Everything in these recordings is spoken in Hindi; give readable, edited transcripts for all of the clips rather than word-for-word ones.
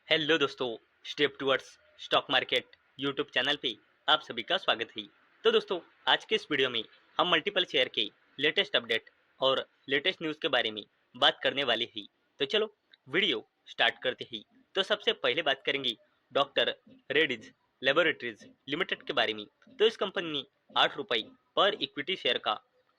हेलो दोस्तों, step towards stock market YouTube channel पे आप सभी का स्वागत है। तो दोस्तों, आज के इस वीडियो में हम मल्टीपल शेयर के लेटेस्ट अपडेट और लेटेस्ट न्यूज़ के बारे में बात करने वाले हैं। तो चलो वीडियो स्टार्ट करते हैं। तो सबसे पहले बात करेंगे डॉक्टर रेड्डीज लेबोरेटरीज लिमिटेड के बारे में। तो इस कंपनी ने 8 रुपये पर इक्विटी शेयर का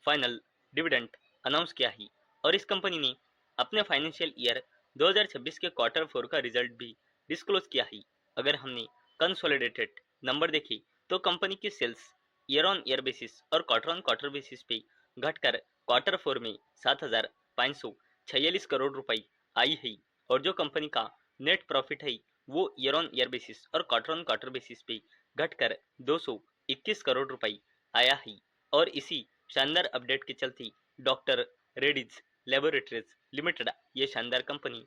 फाइनल डिविडेंड अनाउंस किया है और इस कंपनी ने अपने फाइनेंशियल ईयर 2026 के क्वार्टर 4 का रिजल्ट भी डिस्क्लोज किया है। अगर हमने कंसोलिडेटेड नंबर देखे तो कंपनी की sales year on year basis और क्वार्टर ऑन क्वार्टर बेसिस पे घटकर क्वार्टर 4 में 7,546 करोड़ रुपए आई है और जो कंपनी का नेट प्रॉफिट है वो ईयर ऑन ईयर बेसिस और क्वार्टर ऑन क्वार्टर बेसिस पे घटकर 221 करोड़ रुपए आया है। और इसी शानदार अपडेट के चलते डॉक्टर रेड्डीज लेबोरेटरीज लिमिटेड ये शानदार कंपनी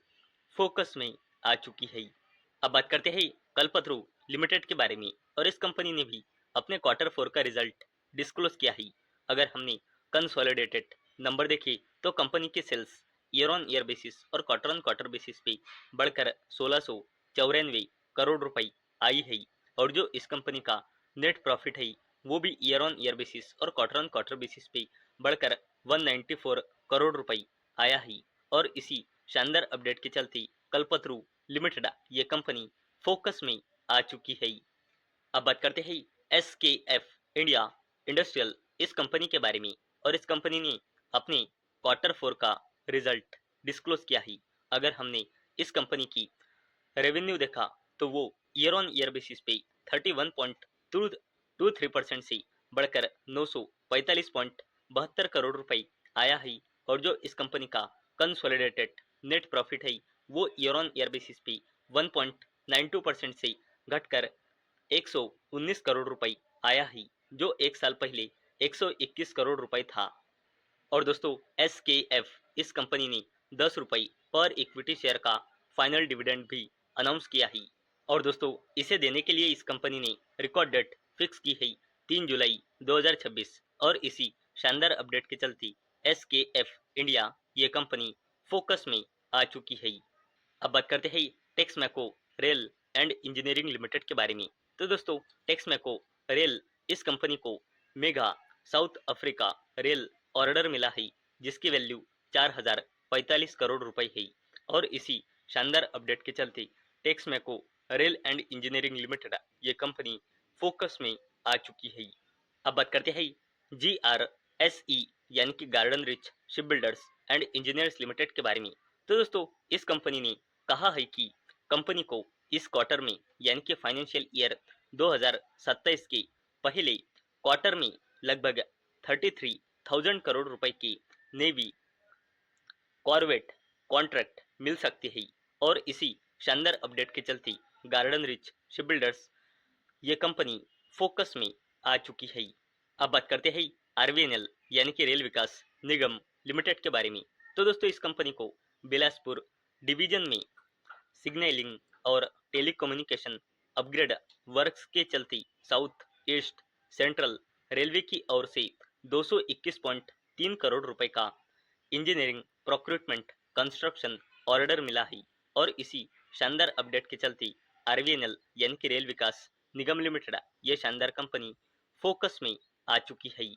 फोकस में आ चुकी है। अब बात करते हैं कल्पतरू लिमिटेड के बारे में और इस कंपनी ने भी अपने क्वार्टर 4 का रिजल्ट डिस्क्लोज किया है। अगर हमने कंसोलिडेटेड नंबर देखे तो कंपनी के sales year on year basis और क्वार्टर ऑन क्वार्टर बेसिस पे बढ़कर 1694 करोड़ रुपए आई है और जो इस कंपनी का नेट प्रॉफिट है वो भी ईयर ऑन ईयर बेसिस और क्वार्टर ऑन क्वार्टर बेसिस पे बढ़कर 194 करोड़ रुपए आया है। और इसी शानदार अपडेट के चलते कल्पतरू लिमिटेड ये कंपनी फोकस में आ चुकी है। अब बात करते हैं SKF इंडिया इंडस्ट्रियल इस कंपनी के बारे में और इस कंपनी ने अपने क्वार्टर 4 का रिजल्ट डिस्क्लोज किया है। अगर हमने इस कंपनी की रेवेन्यू देखा तो वो ईयर ऑन ईयर बेसिस पे 31.23% से बढ़कर 945.72 करोड़ रुपए आया है और जो इस कंपनी का कंसोलिडेटेड नेट प्रॉफिट है वो ईयर ऑन ईयर बेसिस पे 1.92% से घटकर 119 करोड़ रुपए आया है जो एक साल पहले 121 करोड़ रुपए था। और दोस्तों, SKF इस कंपनी ने 10 रुपये पर इक्विटी शेयर का फाइनल डिविडेंड भी अनाउंस किया है और दोस्तों इसे देने के लिए इस कंपनी ने रिकॉर्ड डेट फिक्स की है 3 जुलाई 2026 और इसी शानदार अपडेट के चलते SKF इंडिया ये कंपनी फोकस में आ चुकी है। अब बात करते हैं Texmaco rail and engineering limited के बारे में। तो दोस्तों, टेक्समैको रेल इस कंपनी को mega south Africa rail order मिला है जिसकी वैल्यू 4045 करोड़ रुपए है और इसी शानदार अपडेट के चलते Texmaco rail and engineering limited ये कंपनी फोकस में आ चुकी है। अब बात करते हैं GRSE यानी कि garden rich ship builders and engineers limited के बारे में। तो दोस्तों, इस कंपनी ने कहा है कि कंपनी को इस क्वार्टर में यानी कि फाइनेंशियल ईयर 2027 के पहले क्वार्टर में लगभग 33,000 करोड़ रुपए की नेवी कॉर्वेट कॉन्ट्रैक्ट मिल सकती है और इसी शानदार अपडेट के चलते गार्डन रिच शिप बिल्डर्स ये कंपनी फोकस में आ चुकी है। अब बात करते हैं RVNL यानी कि रेल विकास निगम लिमिटेड के बारे में। तो दोस्तों, इस कंपनी को बिलासपुर डिवीजन में सिग्नलिंग और टेलीकम्युनिकेशन अपग्रेड वर्क्स के चलते साउथ ईस्ट सेंट्रल रेलवे की ओर से 221.3 करोड़ रुपए का इंजीनियरिंग प्रोक्यूरमेंट कंस्ट्रक्शन ऑर्डर मिला है और इसी शानदार अपडेट के चलते RVNL यानी कि रेल विकास निगम लिमिटेड ये शानदार कंपनी फोकस में आ चुकी है।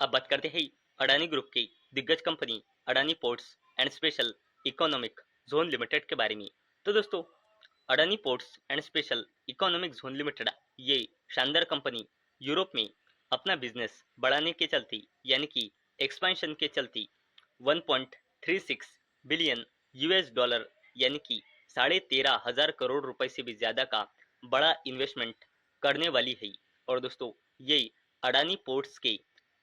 अब बात करते हैं अडानी ग्रुप की दिग्गज company Adani ports and special economic zone limited के बारे में। तो दोस्तों, Adani ports and special economic zone limited ये शानदार कंपनी यूरोप में अपना बिजनेस बढ़ाने के चलते यानी कि एक्सपेंशन के चलते 1.36 बिलियन US डॉलर यानी कि 13,500 करोड़ रुपए से भी ज़्यादा का बड़ा इन्वेस्टमेंट करने वाली है। और दोस्तों, ये अडानी पोर्ट्स के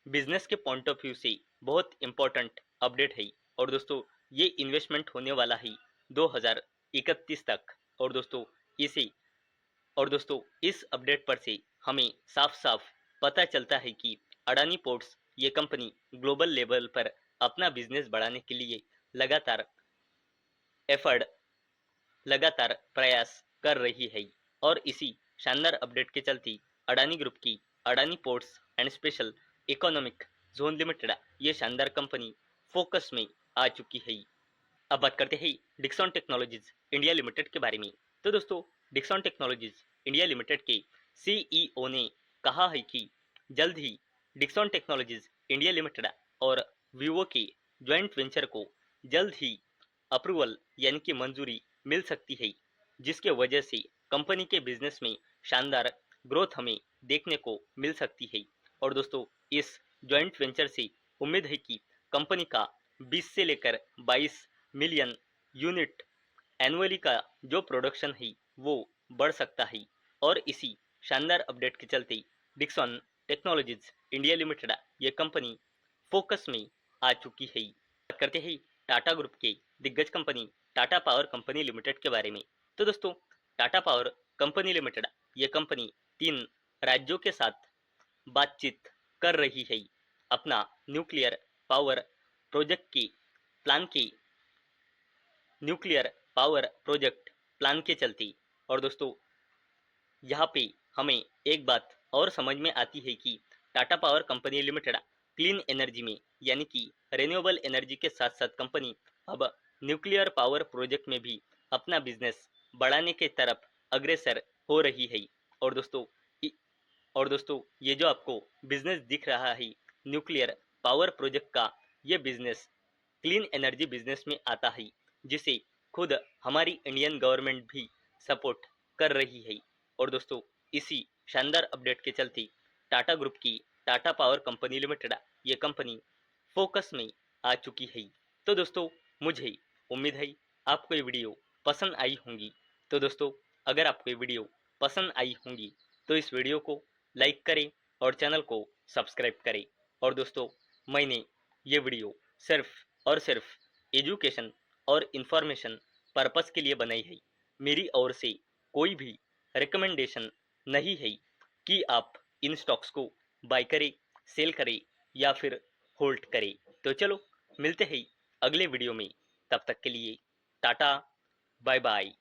बिजनेस के पॉइंट ऑफ व्यू से बहुत इंपॉर्टेंट अपडेट है और दोस्तों ये इन्वेस्टमेंट होने वाला है 2031 तक। और दोस्तों इस अपडेट पर से हमें साफ साफ पता चलता है कि अडानी पोर्ट्स ये कंपनी ग्लोबल लेवल पर अपना बिजनेस बढ़ाने के लिए लगातार एफर्ट लगातार प्रयास कर रही है और इसी शानदार अपडेट के चलते अडानी ग्रुप की Adani ports and special economic zone limited ये शानदार कंपनी फोकस में आ चुकी है। अब बात करते हैं डिक्सन टेक्नोलॉजीज इंडिया लिमिटेड के बारे में। तो दोस्तों, डिक्सन टेक्नोलॉजीज इंडिया लिमिटेड के सीईओ ने कहा है कि जल्द ही डिक्सन टेक्नोलॉजीज इंडिया लिमिटेड और वीवो के ज्वाइंट वेंचर को जल्द ही अप्रूवल यानी कि मंजूरी मिल सकती है, जिसके वजह से कंपनी के बिजनेस में शानदार ग्रोथ हमें देखने को मिल सकती है। और दोस्तों, इस ज्वाइंट वेंचर से उम्मीद है कि कंपनी का 20 से लेकर 22 मिलियन यूनिट एनुअली का जो प्रोडक्शन है वो बढ़ सकता है। और इसी शानदार अपडेट के चलते डिक्सन टेक्नोलॉजीज इंडिया लिमिटेड ये कंपनी फोकस में आ चुकी है। बात करते हैं टाटा ग्रुप के दिग्गज company Tata power company limited के बारे में। तो दोस्तों, टाटा पावर कंपनी लिमिटेड ये कंपनी 3 राज्यों के साथ बातचीत कर रही है अपना न्यूक्लियर पावर प्रोजेक्ट की प्लान के न्यूक्लियर पावर प्रोजेक्ट प्लान के चलते। और दोस्तों, यहाँ पे हमें एक बात और समझ में आती है कि Tata power company limited clean energy में यानी कि रेन्यूएबल एनर्जी के साथ साथ कंपनी अब न्यूक्लियर पावर प्रोजेक्ट में भी अपना बिजनेस बढ़ाने के तरफ अग्रसर हो रही है। और दोस्तों, और दोस्तों, ये जो आपको बिजनेस दिख रहा है न्यूक्लियर पावर प्रोजेक्ट का, ये बिजनेस क्लीन एनर्जी बिजनेस में आता है, जिसे खुद हमारी इंडियन गवर्नमेंट भी सपोर्ट कर रही है। और दोस्तों, इसी शानदार अपडेट के चलते टाटा ग्रुप की टाटा पावर कंपनी लिमिटेड ये कंपनी फोकस में आ चुकी है। तो दोस्तों, मुझे उम्मीद है आपको ये वीडियो पसंद आई होंगी। तो दोस्तों, अगर आपको ये वीडियो पसंद आई होंगी तो इस वीडियो को लाइक करें और चैनल को सब्सक्राइब करें। और दोस्तों, मैंने ये वीडियो सिर्फ और सिर्फ एजुकेशन और इंफॉर्मेशन पर्पस के लिए बनाई है। मेरी ओर से कोई भी रिकमेंडेशन नहीं है कि आप इन स्टॉक्स को बाय करें, सेल करें या फिर होल्ड करें। तो चलो, मिलते हैं अगले वीडियो में। तब तक के लिए टाटा, बाय बाय।